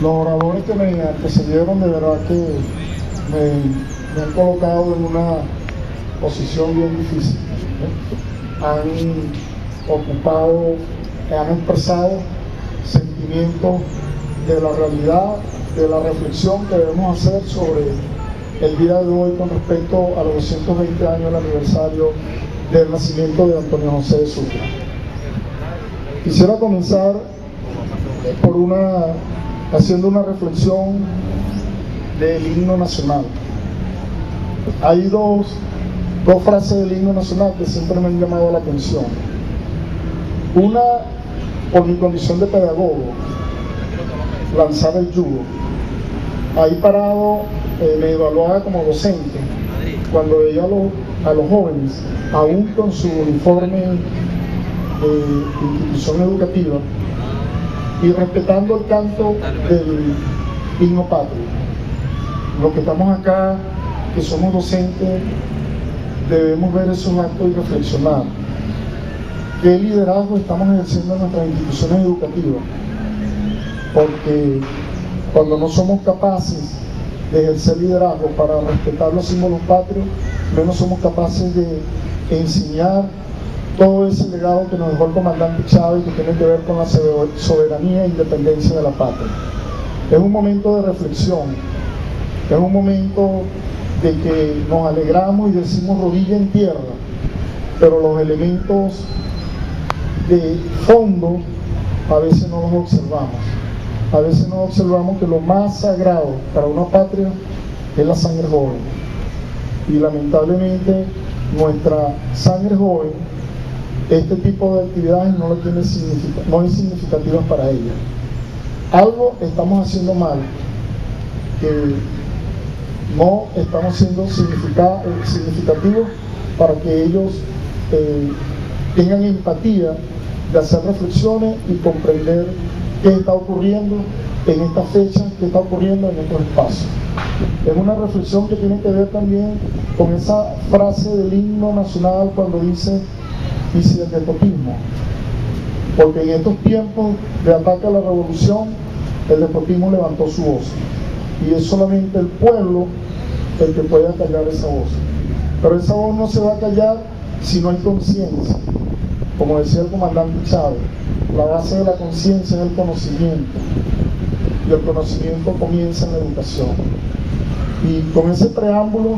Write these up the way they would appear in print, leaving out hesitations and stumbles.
Los oradores que me antecedieron de verdad que me han colocado en una posición bien difícil, ¿eh? Han expresado sentimientos de la realidad, de la reflexión que debemos hacer sobre el día de hoy con respecto a los 220 años del aniversario del nacimiento de Antonio José de Sucre. Quisiera comenzar haciendo una reflexión del himno nacional. Hay dos frases del himno nacional que siempre me han llamado la atención. Una, por mi condición de pedagogo, lanzar el yugo. Ahí parado me evaluaba como docente, cuando veía a los jóvenes, aún con su uniforme de institución educativa, y respetando el canto del himno patrio. Los que estamos acá, que somos docentes, debemos ver esos actos y reflexionar. ¿Qué liderazgo estamos ejerciendo en nuestras instituciones educativas? Porque cuando no somos capaces de ejercer liderazgo para respetar los símbolos patrios, menos somos capaces de enseñar todo ese legado que nos dejó el comandante Chávez, que tiene que ver con la soberanía e independencia de la patria. Es un momento de reflexión, es un momento de que nos alegramos y decimos rodilla en tierra, pero los elementos de fondo a veces no los observamos. A veces no observamos que lo más sagrado para una patria es la sangre joven, y lamentablemente nuestra sangre joven, este tipo de actividades no es significativas para ella. Algo estamos haciendo mal, que no estamos siendo significativos para que ellos tengan empatía de hacer reflexiones y comprender qué está ocurriendo en esta fecha, qué está ocurriendo en estos espacios. Es una reflexión que tiene que ver también con esa frase del himno nacional cuando dice "y del despotismo", porque en estos tiempos de ataque a la revolución, el despotismo levantó su voz, y es solamente el pueblo el que puede callar esa voz. Pero esa voz no se va a callar si no hay conciencia. Como decía el comandante Chávez, la base de la conciencia es el conocimiento, y el conocimiento comienza en la educación. Y con ese preámbulo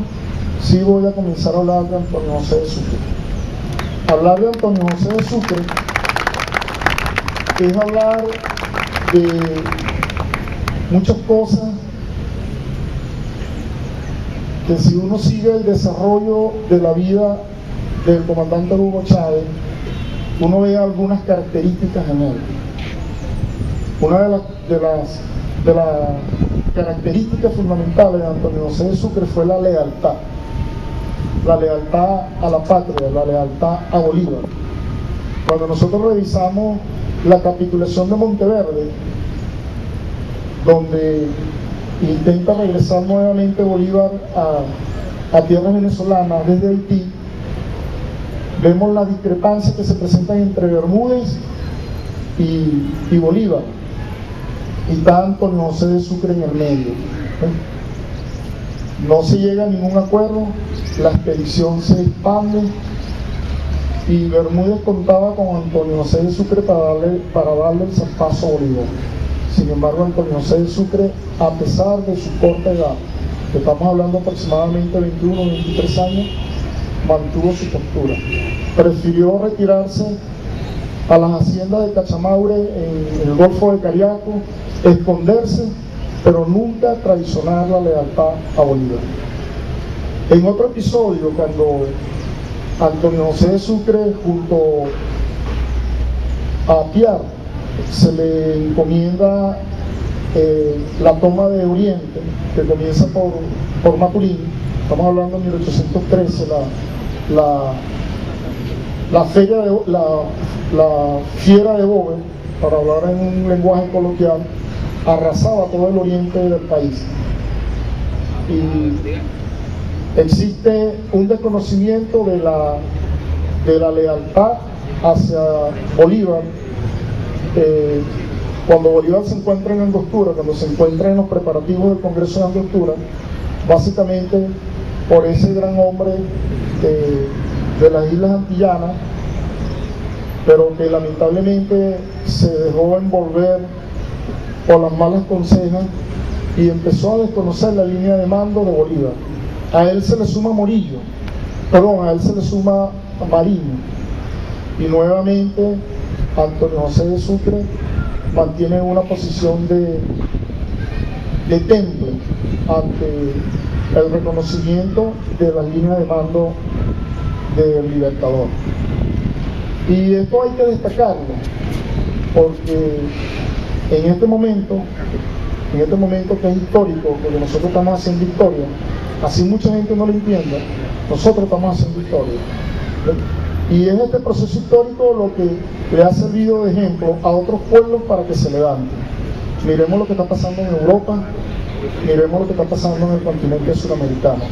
sí voy a comenzar a hablar de Antonio José de Sucre. Hablar de Antonio José de Sucre es hablar de muchas cosas que, si uno sigue el desarrollo de la vida del comandante Hugo Chávez, uno ve algunas características en él. Una de las características fundamentales de Antonio José de Sucre fue la lealtad a la patria, la lealtad a Bolívar. Cuando nosotros revisamos la capitulación de Monteverde, donde intenta regresar nuevamente Bolívar a tierras venezolanas desde Haití, vemos la discrepancia que se presenta entre Bermúdez y Bolívar, y está Antonio José de Sucre en el medio. No se llega a ningún acuerdo, la expedición se expande, y Bermúdez contaba con Antonio José de Sucre para darle el zarpazo a Bolívar. Sin embargo, Antonio José de Sucre, a pesar de su corta edad, que estamos hablando aproximadamente 21 o 23 años, mantuvo su postura. Prefirió retirarse a las haciendas de Cachamaure en el Golfo de Cariaco, esconderse, pero nunca traicionar la lealtad a Bolívar. En otro episodio, cuando Antonio José de Sucre junto a Piar se le encomienda la toma de Oriente, que comienza por Maturín, estamos hablando de 1813, la fiera de Boves, para hablar en un lenguaje coloquial, arrasaba todo el oriente del país. Y existe un desconocimiento de la lealtad hacia Bolívar, Cuando Bolívar se encuentra en Angostura, cuando se encuentra en los preparativos del Congreso de Angostura, básicamente por ese gran hombre de las Islas Antillanas, pero que lamentablemente se dejó envolver por las malas consejas y empezó a desconocer la línea de mando de Bolívar. A él se le suma a él se le suma Mariño, y nuevamente Antonio José de Sucre mantiene una posición de temple ante el reconocimiento de la línea de mando del Libertador. Y esto hay que destacarlo, porque en este momento que es histórico, porque nosotros estamos haciendo historia, así mucha gente no lo entienda, nosotros estamos haciendo historia. Y es este proceso histórico lo que le ha servido de ejemplo a otros pueblos para que se levanten. Miremos lo que está pasando en Europa, miremos lo que está pasando en el continente suramericano.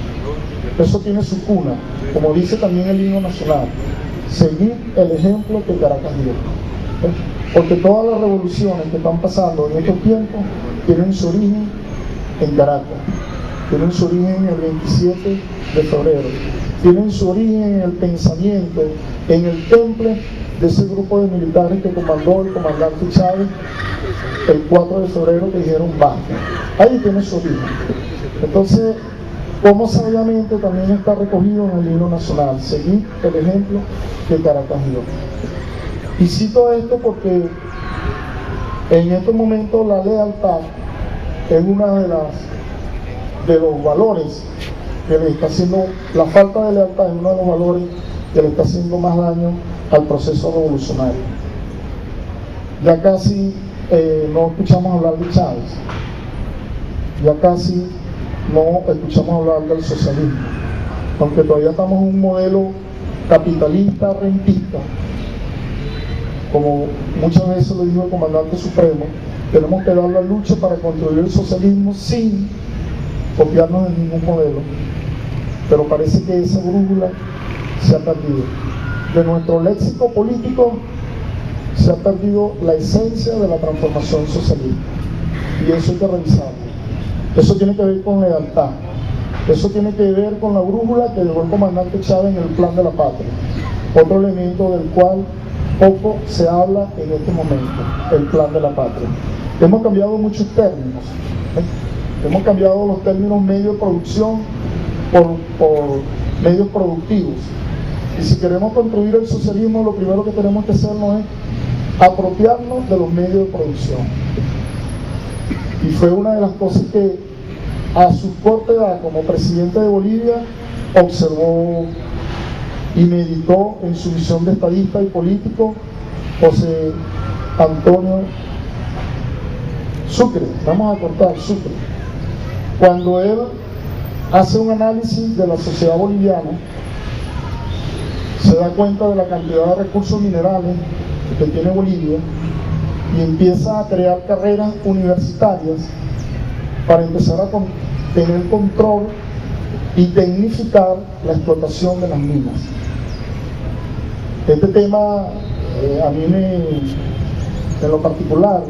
Eso tiene su cuna, como dice también el himno nacional, seguir el ejemplo que Caracas dio. Porque todas las revoluciones que están pasando en estos tiempos tienen su origen en Caracas, tienen su origen el 27 de febrero, tienen su origen en el pensamiento, en el temple de ese grupo de militares que comandó el comandante Chávez el 4 de febrero, que dijeron basta. Ahí tiene su origen. Entonces, como sabiamente también está recogido en el himno nacional, seguir el ejemplo que Caracas dio. Y cito esto porque en estos momentos la lealtad es una de los valores que le está haciendo, la falta de lealtad es uno de los valores que le está haciendo más daño al proceso revolucionario. Ya casi no escuchamos hablar de Chávez, ya casi no escuchamos hablar del socialismo, aunque todavía estamos en un modelo capitalista, rentista. Como muchas veces lo dijo el comandante supremo, tenemos que dar la lucha para construir el socialismo sin copiarnos de ningún modelo, pero parece que esa brújula se ha perdido. De nuestro léxico político se ha perdido la esencia de la transformación socialista, y eso hay que revisarlo. Eso tiene que ver con lealtad, eso tiene que ver con la brújula que dejó el comandante Chávez en el plan de la patria, otro elemento del cual poco se habla en este momento, el plan de la patria. Hemos cambiado muchos términos, hemos cambiado los términos medio de producción por medios productivos, y si queremos construir el socialismo, lo primero que tenemos que hacer no es apropiarnos de los medios de producción. Y fue una de las cosas que a su corta edad como presidente de Bolivia observó y meditó en su visión de estadista y político José Antonio Sucre, vamos a cortar Sucre, cuando él hace un análisis de la sociedad boliviana, se da cuenta de la cantidad de recursos minerales que tiene Bolivia y empieza a crear carreras universitarias para empezar a tener control y tecnificar la explotación de las minas. Este tema a mí en lo particular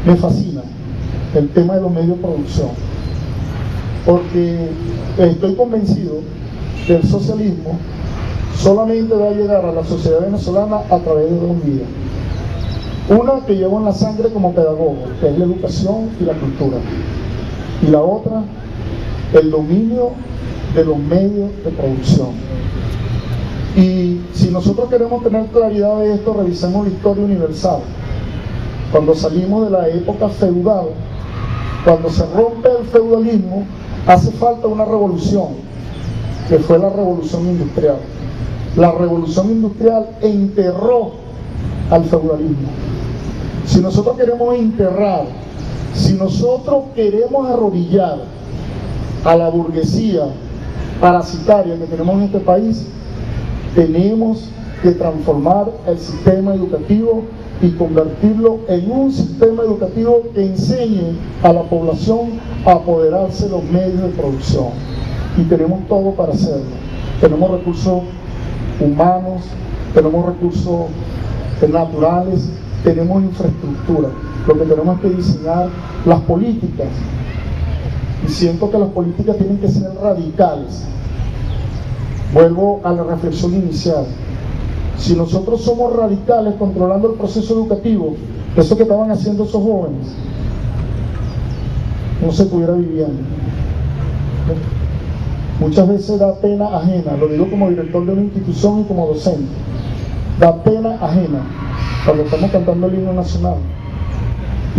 me fascina, el tema de los medios de producción, porque estoy convencido que el socialismo solamente va a llegar a la sociedad venezolana a través de dos vías. Una que llevo en la sangre como pedagogo, que es la educación y la cultura, y la otra, el dominio de los medios de producción. Y si nosotros queremos tener claridad de esto, revisemos la historia universal. Cuando salimos de la época feudal, cuando se rompe el feudalismo, hace falta una revolución, que fue la revolución industrial. La revolución industrial enterró al feudalismo. Si nosotros queremos enterrar, si nosotros queremos arrodillar a la burguesía parasitaria que tenemos en este país, tenemos que transformar el sistema educativo y convertirlo en un sistema educativo que enseñe a la población a apoderarse de los medios de producción. Y tenemos todo para hacerlo. Tenemos recursos humanos, tenemos recursos naturales, tenemos infraestructura. Lo que tenemos es que diseñar las políticas. Y siento que las políticas tienen que ser radicales. Vuelvo a la reflexión inicial. Si nosotros somos radicales controlando el proceso educativo, eso que estaban haciendo esos jóvenes, no se estuviera viviendo. Muchas veces da pena ajena, lo digo como director de una institución y como docente, da pena ajena cuando estamos cantando el himno nacional,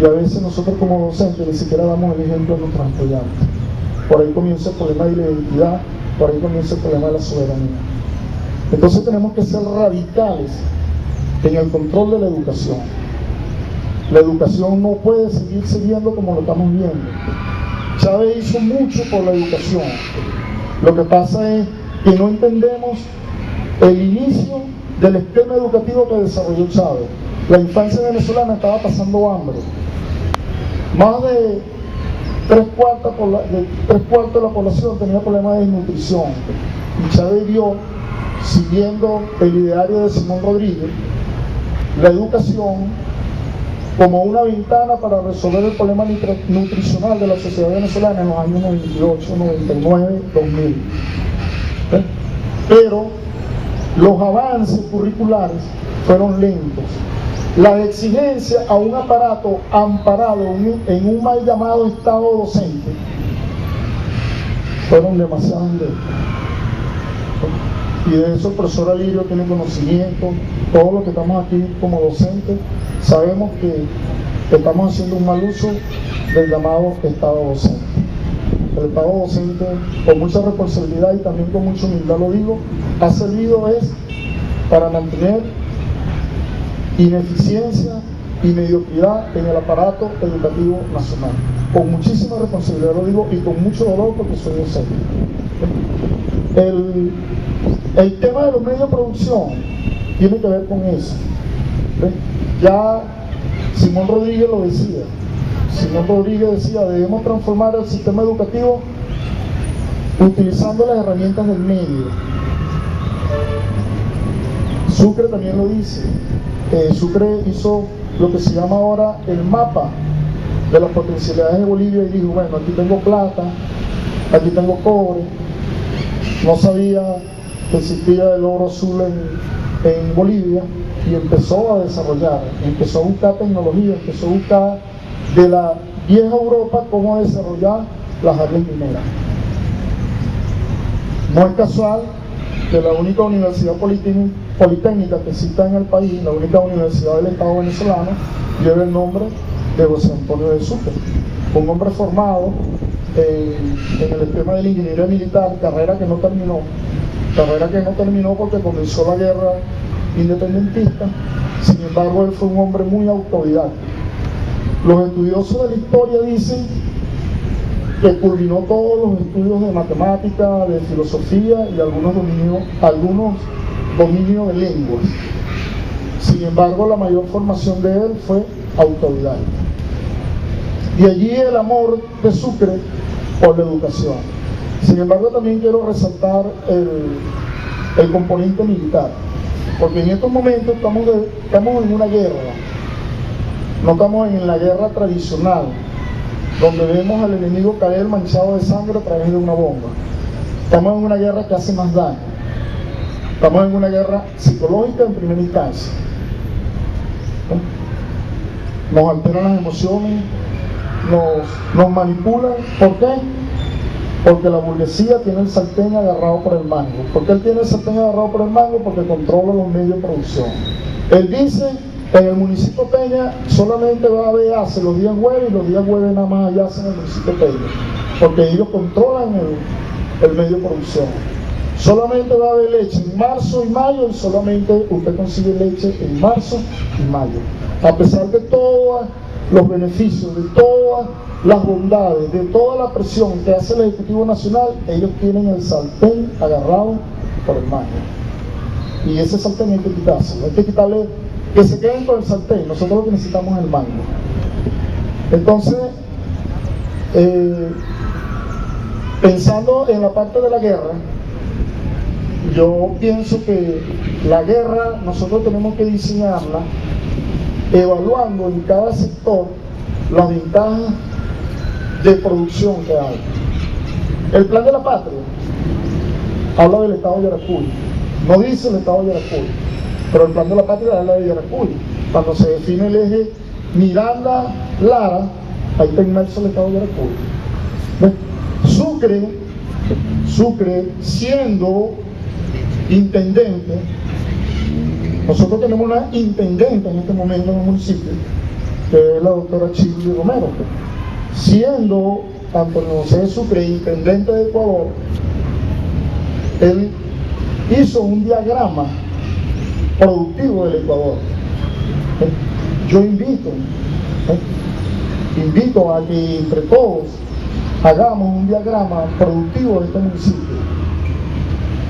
y a veces nosotros como docentes ni siquiera damos el ejemplo a nuestros estudiantes. Por ahí comienza el problema de la identidad, por ahí comienza el problema de la soberanía. Entonces tenemos que ser radicales en el control de la educación. La educación no puede seguirse viendo como lo estamos viendo. Chávez hizo mucho por la educación. Lo que pasa es que no entendemos el inicio del esquema educativo que desarrolló Chávez. La infancia venezolana estaba pasando hambre. Más de tres cuartos de la población tenía problemas de desnutrición. Y Chávez vio, siguiendo el ideario de Simón Rodríguez, la educación como una ventana para resolver el problema nutricional de la sociedad venezolana en los años 98, 99, 2000. Pero los avances curriculares fueron lentos. La exigencia a un aparato amparado en un mal llamado Estado docente fueron demasiado lentos. Y de eso el profesor Alirio tiene conocimiento. Todos los que estamos aquí como docentes sabemos que estamos haciendo un mal uso del llamado Estado docente. El Estado docente, con mucha responsabilidad y también con mucha humildad lo digo, ha servido para mantener ineficiencia y mediocridad en el aparato educativo nacional. Con muchísima responsabilidad lo digo y con mucho dolor porque soy docente. El tema de los medios de producción tiene que ver con eso. Ya Simón Rodríguez lo decía. Simón Rodríguez decía, debemos transformar el sistema educativo utilizando las herramientas del medio. Sucre también lo dice. Sucre hizo lo que se llama ahora el mapa de las potencialidades de Bolivia y dijo, bueno, aquí tengo plata, aquí tengo cobre. No sabía que existía el oro azul en Bolivia y empezó a desarrollar, empezó a buscar tecnología, empezó a buscar de la vieja Europa cómo desarrollar las áreas mineras. No es casual que la única universidad politécnica que exista en el país, la única universidad del Estado venezolano, lleve el nombre de José Antonio de Sucre, un hombre formado en el esquema de la ingeniería militar, carrera que no terminó porque comenzó la guerra independentista. Sin embargo, él fue un hombre muy autodidacta. Los estudiosos de la historia dicen que culminó todos los estudios de matemática, de filosofía y algunos dominios de lenguas. Sin embargo, la mayor formación de él fue autodidacta. De allí el amor de Sucre por la educación. Sin embargo, también quiero resaltar el componente militar, porque en estos momentos estamos en una guerra. No estamos en la guerra tradicional, donde vemos al enemigo caer manchado de sangre a través de una bomba. Estamos en una guerra que hace más daño. Estamos en una guerra psicológica en primera instancia. Nos alteran las emociones, nos manipulan. ¿Por qué? Porque la burguesía tiene el sartén agarrado por el mango. ¿Por qué él tiene el sartén agarrado por el mango? Porque controla los medios de producción. Él dice, en el municipio Peña solamente va a haber ACE los días jueves, y los días jueves nada más hay ACE en el municipio Peña, porque ellos controlan el medio de producción. Solamente va a haber leche en marzo y mayo, y solamente usted consigue leche en marzo y mayo. A pesar de todos los beneficios, de todas las bondades, de toda la presión que hace el Ejecutivo Nacional, ellos tienen el sartén agarrado por el mango. Y ese sartén hay que quitárselo, hay que quitarle, que se queden con el sartén. Nosotros lo que necesitamos es el mango. Entonces, pensando en la parte de la guerra, yo pienso que la guerra nosotros tenemos que diseñarla evaluando en cada sector las ventajas de producción que hay. El plan de la patria habla del estado de Yaracuy, no dice el estado de Yaracuy, pero el plan de la patria habla de Yaracuy. Cuando se define el eje Miranda-Lara, ahí está inmerso el estado de Yaracuy. Sucre, siendo intendente, nosotros tenemos una intendente en este momento en el municipio, que es la doctora Chili Romero. Siendo Antonio José Sucre intendente de Ecuador, él hizo un diagrama productivo del Ecuador. Yo invito a que entre todos hagamos un diagrama productivo de este municipio.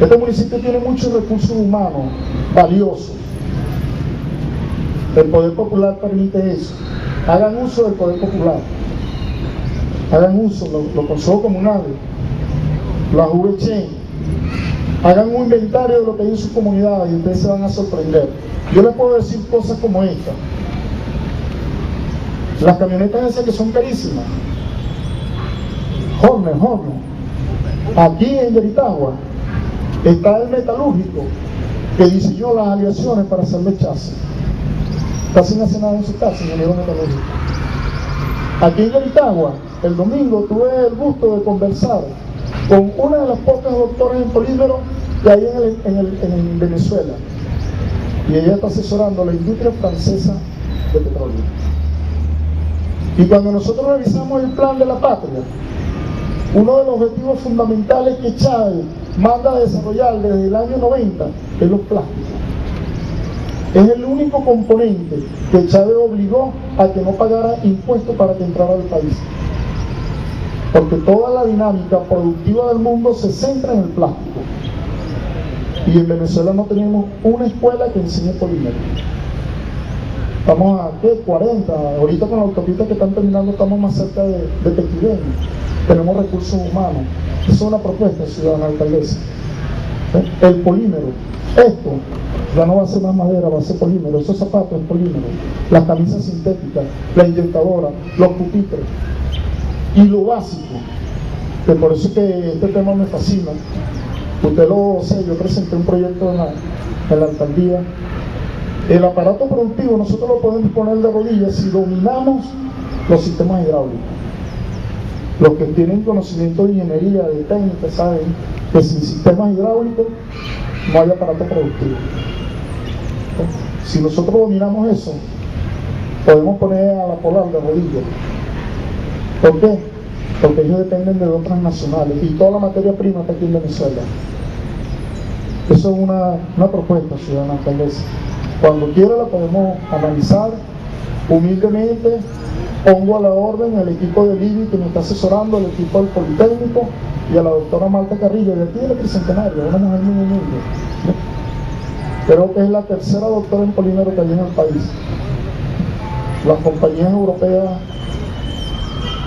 Este municipio tiene muchos recursos humanos valiosos. El Poder Popular permite eso. Hagan uso del Poder Popular. Hagan uso, los consejos comunales, las VC. Hagan un inventario de lo que hay en sus comunidades y ustedes se van a sorprender. Yo les puedo decir cosas como esta. Las camionetas esas que son carísimas. Horner. Aquí en Yaritagua está el metalúrgico que diseñó las aleaciones para hacerle chasis. Casi no hace nada en su casa, ingeniero metalúrgico. Aquí en Yaritagua, el domingo tuve el gusto de conversar con una de las pocas doctoras en polímero que hay en Venezuela. Y ella está asesorando a la industria francesa de petróleo. Y cuando nosotros revisamos el plan de la patria, uno de los objetivos fundamentales que Chávez manda a desarrollar desde el año 90 es los plásticos. Es el único componente que Chávez obligó a que no pagara impuestos para que entrara al país. Porque toda la dinámica productiva del mundo se centra en el plástico. Y en Venezuela no tenemos una escuela que enseñe polímero. Estamos a, ¿qué? 40. Ahorita con la autopista que están terminando estamos más cerca de Tequilén. Tenemos recursos humanos. Esa es una propuesta, ciudadana alcaldesa. El polímero. Esto ya no va a ser más madera, va a ser polímero. Esos zapatos es polímero. Las camisas sintéticas, la inyectadora, los pupitres. Y lo básico, que por eso es que este tema me fascina. Usted lo sé, yo presenté un proyecto en la alcaldía. El aparato productivo nosotros lo podemos poner de rodillas si dominamos los sistemas hidráulicos. Los que tienen conocimiento de ingeniería, de técnica, saben que sin sistemas hidráulicos no hay aparato productivo. Si nosotros dominamos eso, podemos poner a la polar de rodillas. ¿Por qué? Porque ellos dependen de dos transnacionales y toda la materia prima está aquí en Venezuela. Eso es una propuesta, ciudadana alcaldesa. Cuando quiera la podemos analizar humildemente. Pongo a la orden al equipo del IBI que me está asesorando, al equipo del Politécnico y a la doctora Marta Carrillo, de aquí del Tricentenario, una mujer muy humilde. Creo que es la tercera doctora en polímero que hay en el país. Las compañías europeas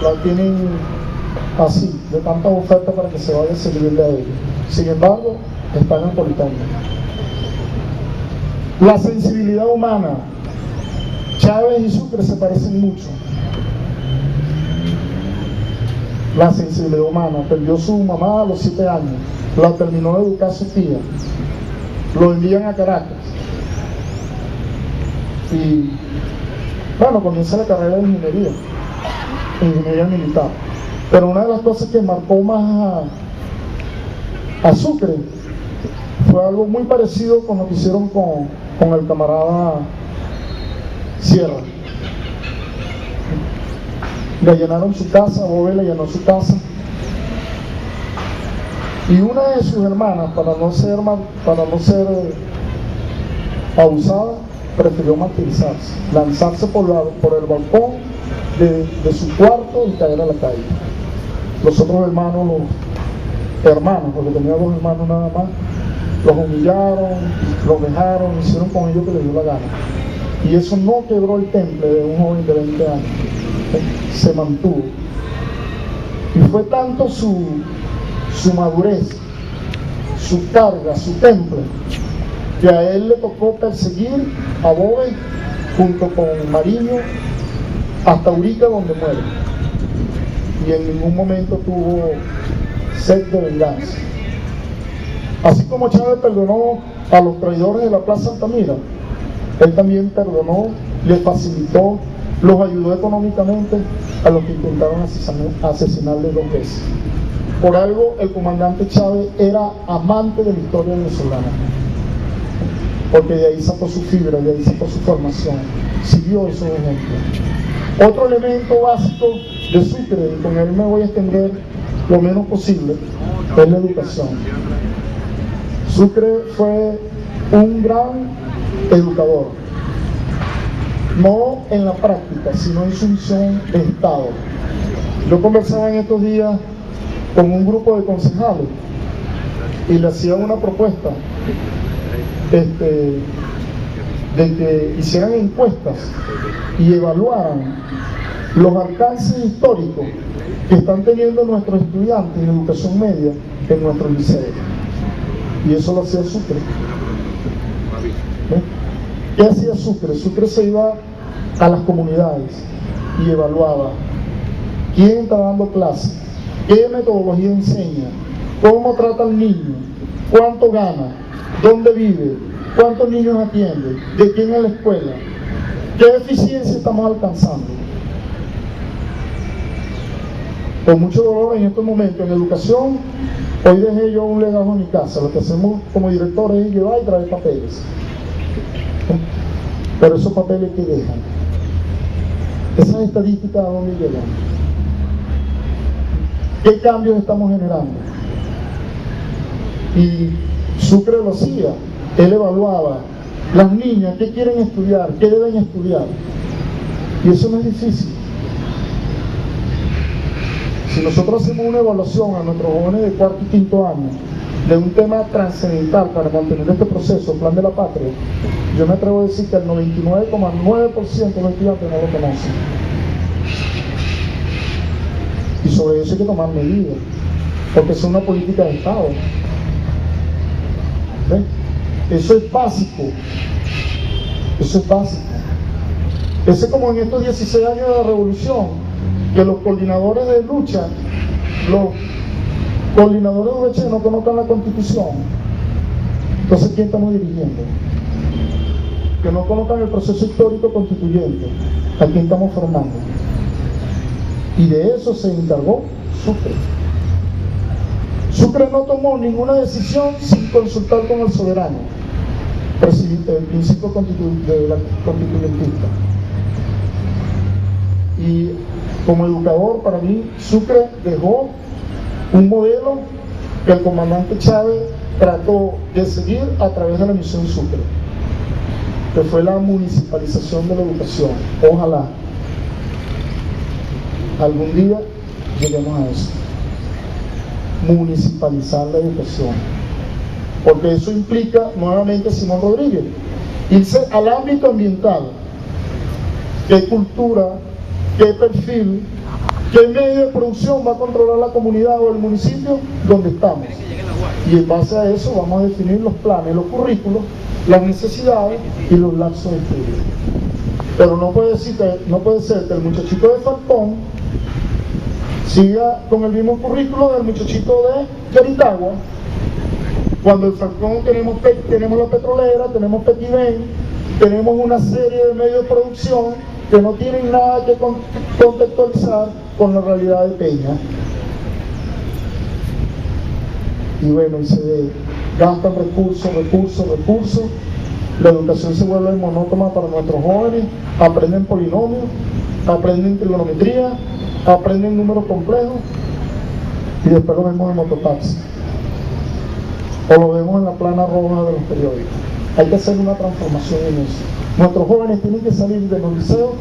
la tienen así, de tantas ofertas para que se vaya a servirle a ellos. Sin embargo, está en el Politécnico. La sensibilidad humana. Chávez y Sucre se parecen mucho. La sensibilidad humana. Perdió su mamá a los 7 años. La terminó de educar su tía. Lo envían a Caracas. Y bueno, comienza la carrera de ingeniería militar. Pero una de las cosas que marcó más a Sucre fue algo muy parecido con lo que hicieron con el camarada Sierra. Le allanaron su casa, Bobé le allanó su casa. Y una de sus hermanas, para no ser abusada, prefirió martirizarse, lanzarse por el balcón de su cuarto y caer a la calle. Los otros hermanos, porque tenía 2 hermanos nada más, los humillaron, los dejaron, hicieron con ellos que les dio la gana. Y eso no quebró el temple de un joven de 20 años, se mantuvo. Y fue tanto su madurez, su carga, su temple, que a él le tocó perseguir a Bobé junto con Mariño, hasta Urica, donde muere. Y en ningún momento tuvo sed de venganza. Así como Chávez perdonó a los traidores de la Plaza Altamira, él también perdonó, le facilitó, los ayudó económicamente a los que intentaron asesinarle 2 veces. Por algo, el comandante Chávez era amante de la historia venezolana, porque de ahí sacó su fibra, de ahí sacó su formación, siguió esos ejemplos. Otro elemento básico de Sucre, y con él me voy a extender lo menos posible, es la educación. Sucre fue un gran educador, no en la práctica, sino en su misión de Estado. Yo conversaba en estos días con un grupo de concejales y le hacía una propuesta de que hicieran encuestas y evaluaran los alcances históricos que están teniendo nuestros estudiantes en educación media en nuestros liceos. Y eso lo hacía Sucre. ¿Qué hacía Sucre? Sucre se iba a las comunidades y evaluaba quién está dando clases, qué metodología enseña, cómo trata al niño, cuánto gana, dónde vive, cuántos niños atiende, de quién es la escuela, qué eficiencia estamos alcanzando. Con mucho dolor en estos momentos en educación, hoy dejé yo un legajo en mi casa. Lo que hacemos como directores es llevar y traer papeles, pero esos papeles que dejan, esas estadísticas, ¿a dónde llegan? ¿Qué cambios estamos generando? Y Sucre lo hacía, él evaluaba las niñas, qué quieren estudiar, qué deben estudiar, y eso no es difícil. Si nosotros hacemos una evaluación a nuestros jóvenes de 4º y 5º año de un tema trascendental para mantener este proceso, Plan de la Patria, yo me atrevo a decir que el 99,9% de los estudiantes no lo conocen. Y sobre eso hay que tomar medidas, porque es una política de Estado. ¿Sí? Eso es básico. Eso es básico. Ese, como en estos 16 años de la revolución, que los coordinadores de lucha, los coordinadores de lucha no conozcan la Constitución. Entonces, ¿quién estamos dirigiendo? Que no conozcan el proceso histórico constituyente. ¿A quién estamos formando? Y de eso se encargó Sucre. Sucre no tomó ninguna decisión sin consultar con el soberano, el principio constituyentista. Y como educador, para mí, Sucre dejó un modelo que el comandante Chávez trató de seguir a través de la misión Sucre, que fue la municipalización de la educación. Ojalá algún día lleguemos a eso, municipalizar la educación, porque eso implica, nuevamente, Simón Rodríguez, irse al ámbito ambiental. ¿Qué cultura, qué perfil, qué medio de producción va a controlar la comunidad o el municipio donde estamos? Y en base a eso vamos a definir los planes, los currículos, las necesidades y los lapsos de estudio. Pero no puede ser que el muchachito de Falcón siga con el mismo currículo del muchachito de Yaritagua, cuando en Falcón tenemos la petrolera, tenemos Petibén, tenemos una serie de medios de producción que no tienen nada que contextualizar con la realidad de Peña. Y bueno, y se gastan recursos, la educación se vuelve monótona para nuestros jóvenes, aprenden polinomios, aprenden trigonometría, aprenden números complejos, y después lo vemos en mototaxi, o lo vemos en la plana roja de los periódicos. Hay que hacer una transformación en eso. Nuestros jóvenes tienen que salir de los liceos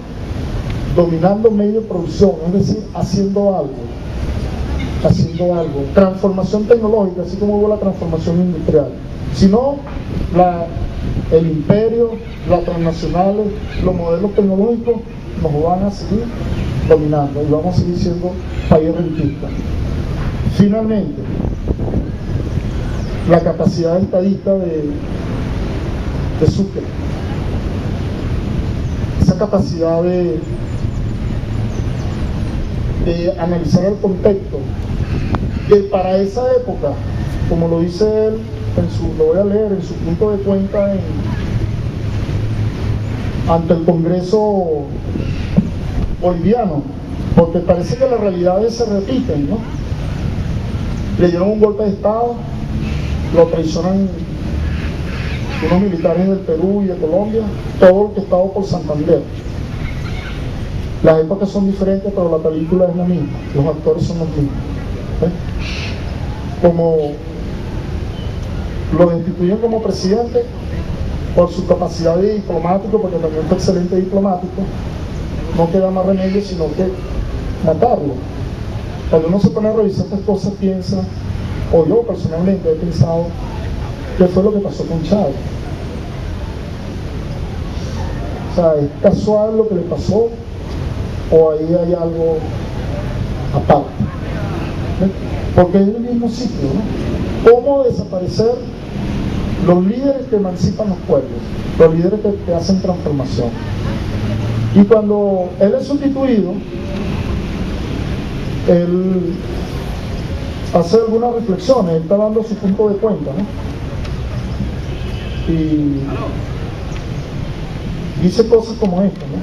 dominando medios de producción, es decir, haciendo algo, transformación tecnológica, así como hubo la transformación industrial. Si no, el imperio, las transnacionales, los modelos tecnológicos nos van a seguir dominando y vamos a seguir siendo país rentista. Finalmente, la capacidad estadista de Sucre. esa capacidad de analizar el contexto, que para esa época, como lo dice él, lo voy a leer en su punto de cuenta ante el Congreso boliviano, porque parece que las realidades se repiten, ¿no? Le dieron un golpe de Estado, lo traicionan unos militares del Perú y de Colombia, todo lo que estaba por Santander. Las épocas son diferentes, pero la película es la misma, los actores son los mismos. Como lo destituyen como presidente por su capacidad de diplomático, porque también fue excelente diplomático, no queda más remedio sino que matarlo. Cuando uno se pone a revisar estas cosas, piensa, o yo personalmente he pensado, ¿qué fue lo que pasó con Chávez? O sea, ¿es casual lo que le pasó o ahí hay algo aparte? Porque es el mismo sitio, ¿no? ¿Cómo desaparecer los líderes que emancipan los pueblos, los líderes que hacen transformación? Y cuando él es sustituido, él hace algunas reflexiones, él está dando su punto de cuenta, ¿no? Y dice cosas como esta, ¿no?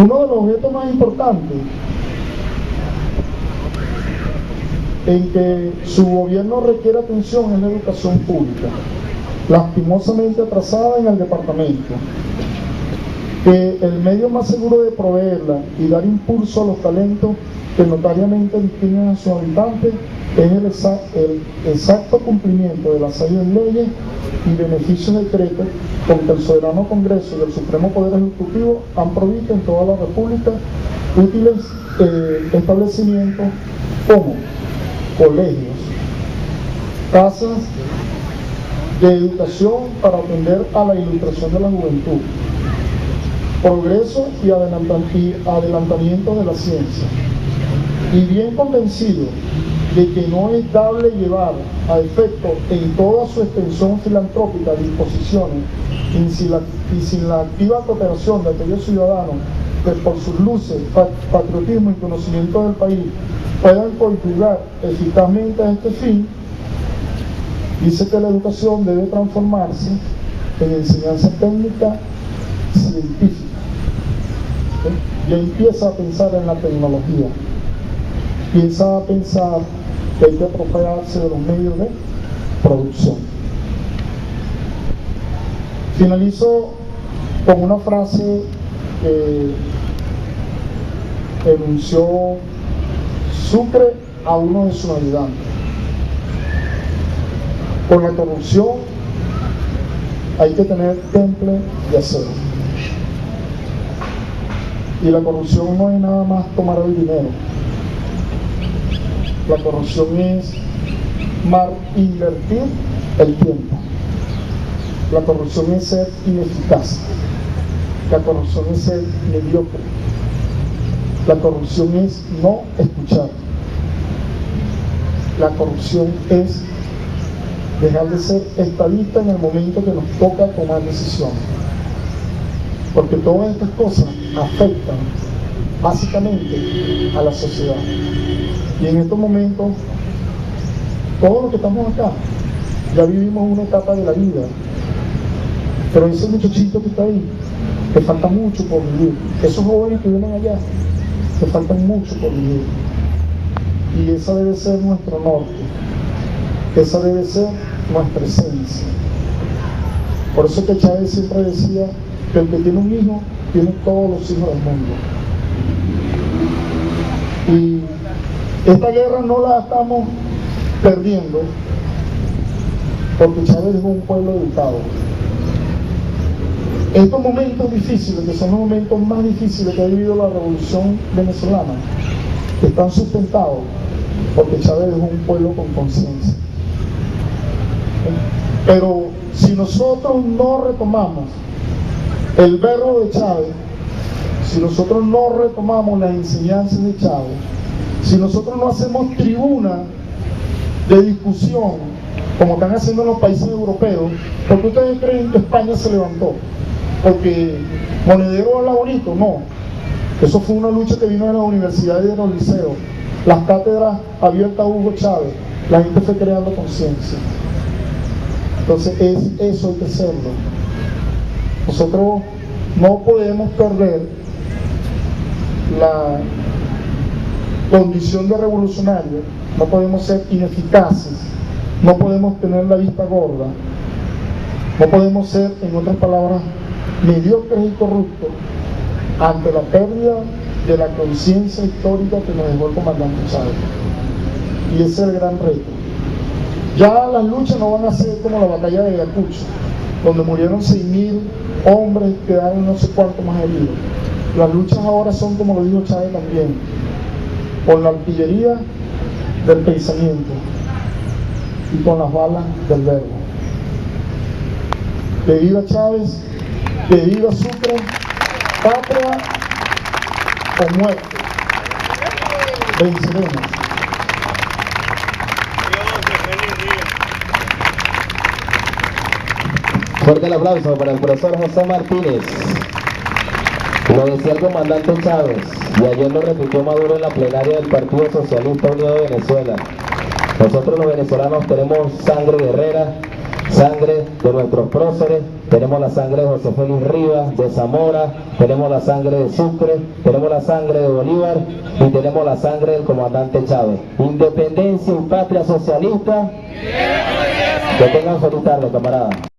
Uno de los objetos más importantes en que su gobierno requiere atención es la educación pública, lastimosamente atrasada en el departamento, que el medio más seguro de proveerla y dar impulso a los talentos que notariamente distinguen a sus habitantes es el exacto cumplimiento de las sabias leyes y beneficios decretos con que el soberano Congreso y el Supremo Poder Ejecutivo han provisto en toda la República útiles establecimientos como colegios, casas de educación para atender a la ilustración de la juventud, progreso y adelantamiento de la ciencia, y bien convencido de que no es dable llevar a efecto en toda su extensión filantrópica disposiciones y sin la activa cooperación de aquellos ciudadanos que por sus luces, patriotismo y conocimiento del país puedan contribuir eficazmente a este fin, dice que la educación debe transformarse en enseñanza técnica científica. Ya empieza a pensar en la tecnología, piensa a pensar que hay que apropiarse de los medios de producción. Finalizo con una frase que enunció Sucre a uno de sus ayudantes: con la corrupción hay que tener temple de acero, y la corrupción no es nada más tomar el dinero. La corrupción es mal invertir el tiempo. La corrupción es ser ineficaz. La corrupción es ser mediocre. La corrupción es no escuchar. La corrupción es dejar de ser estadista en el momento que nos toca tomar decisiones. Porque todas estas cosas afectan básicamente a la sociedad. Y en estos momentos, todos los que estamos acá, ya vivimos una etapa de la vida. Pero ese muchachito que está ahí, que falta mucho por vivir. Esos jóvenes que vienen allá, que faltan mucho por vivir. Y esa debe ser nuestro norte. Esa debe ser nuestra esencia. Por eso que Chávez siempre decía que el que tiene un hijo, tiene todos los hijos del mundo. Y esta guerra no la estamos perdiendo porque Chávez es un pueblo educado. Estos momentos difíciles, que son los momentos más difíciles que ha vivido la revolución venezolana, están sustentados porque Chávez es un pueblo con conciencia. Pero si nosotros no retomamos el verbo de Chávez, si nosotros no retomamos las enseñanzas de Chávez, si nosotros no hacemos tribuna de discusión como están haciendo en los países europeos, porque ustedes creen que España se levantó. porque Monedero es laborito, no. Eso fue una lucha que vino de las universidades y de los liceos, las cátedras abiertas a Hugo Chávez, la gente fue creando conciencia. Entonces eso hay que hacerlo. Nosotros no podemos perder la condición de revolucionario, no podemos ser ineficaces, no podemos tener la vista gorda, no podemos ser, en otras palabras, mediocres y corruptos ante la pérdida de la conciencia histórica que nos dejó el comandante Chávez. Y ese es el gran reto. Ya las luchas no van a ser como la batalla de Ayacucho, donde murieron 6.000 hombres, quedaron no sé cuántos más heridos. Las luchas ahora son, como lo dijo Chávez también, con la artillería del pensamiento y con las balas del verbo. Que viva Chávez, que viva Sucre, patria o muerte. Venceremos. Fuerte el aplauso para el profesor José Martínez. Lo decía el comandante Chávez y ayer lo repitió Maduro en la plenaria del Partido Socialista Unido de Venezuela. Nosotros los venezolanos tenemos sangre guerrera, sangre de nuestros próceres, tenemos la sangre de José Félix Rivas, de Zamora, tenemos la sangre de Sucre, tenemos la sangre de Bolívar y tenemos la sangre del comandante Chávez. Independencia y patria socialista. Que tengan feliz tarde, camaradas.